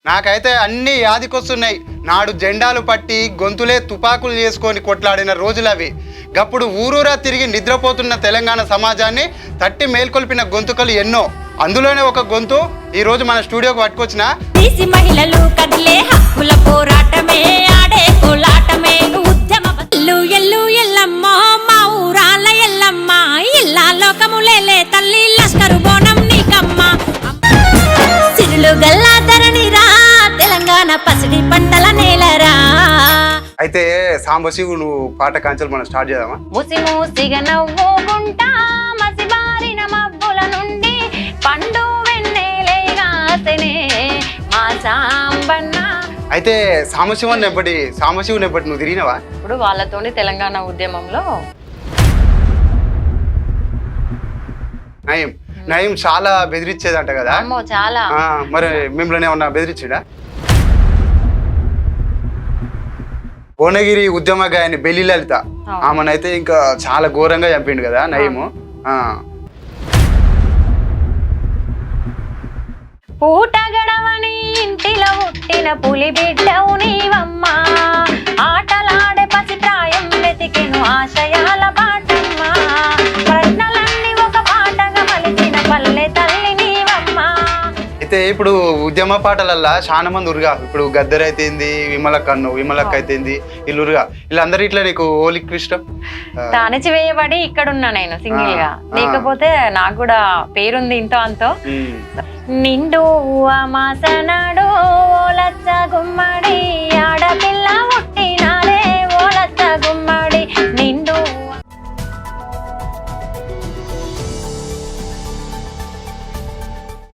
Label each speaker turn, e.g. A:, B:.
A: నాకైతే అన్ని యాదికొస్తున్నాయి. నాడు జెండాలు పట్టి గొంతులే తుపాకులు చేసుకొని కొట్లాడిన రోజులవి. గప్పుడు ఊరూరా తిరిగి నిద్రపోతున్న తెలంగాణ సమాజాన్ని తట్టి మేల్కొల్పిన గొంతుకలు ఎన్నో. అందులోనే ఒక గొంతు ఈ రోజు మన స్టూడియోకి పట్టుకొచ్చిన
B: మహిళలు కదిలే హక్కుల పోరాటమే ఆడే కోలాటమే ఉద్యమ ఎల్లు ఎల్లమ్మ మా ఊరాల ఎల్లమ్మ ఇల్లా లోకములేలే తల్లి లష్కరు బోనం నీకమ్మ సిరులు గల్లా ధరణిరా తెలంగాణ పసిడి పంటల నేలరా.
A: అయితే సాంబశివుడు పాట కాంచెలు మనం స్టార్ట్ చేద్దామా?
B: ముసి మూసిగా నవ్వుకుంటా మసిబారిన మబ్బుల నుండి పండు వెన్నెలేగాసనే మా సాంబన్న.
A: అయితే సాంబశివుని ఎప్పటి నువ్వు తిరిగినవా?
B: ఇప్పుడు వాళ్ళతోని తెలంగాణ ఉద్యమంలో
A: నయం చాలా బెదిరించేదంట కదా?
B: చాలా.
A: మరి మిమ్మల్ని ఏమన్నా బెదిరించాడా? భువనగిరి ఉద్యమ గాయని బెల్లి లలిత ఆమెనైతే ఇంకా చాలా ఘోరంగా చంపిండు కదా నయము.
B: పూట గడవని ఇంటిలో పుట్టిన పులి బిడ్డవు నీవమ్మ ఆటలాడే పసి ప్రాయం వెతికెను ఆశయాల బాటమ్మ ప్రశ్నలన్నీ ఒక పాటగా మలిచిన పల్లె తల్లి నీవమ్మ.
A: అయితే ఇప్పుడు ఉద్యమ పాటలల్లా చాలా మంది ఉరుగా. ఇప్పుడు గద్దర్ అయితేంది, విమలక్క అయితేంది, వీళ్ళురుగా. వీళ్ళందరూ ఇట్లా నీకు ఓలికి ఇష్టం?
B: తానిచి వేయబడి ఇక్కడున్నా నేను సింగిల్ గా, లేకపోతే నాకు కూడా పేరుంది ఇంతో అంతో. నిండు అమాసనాడు లచ్చ గుమ్మడి ఆడపి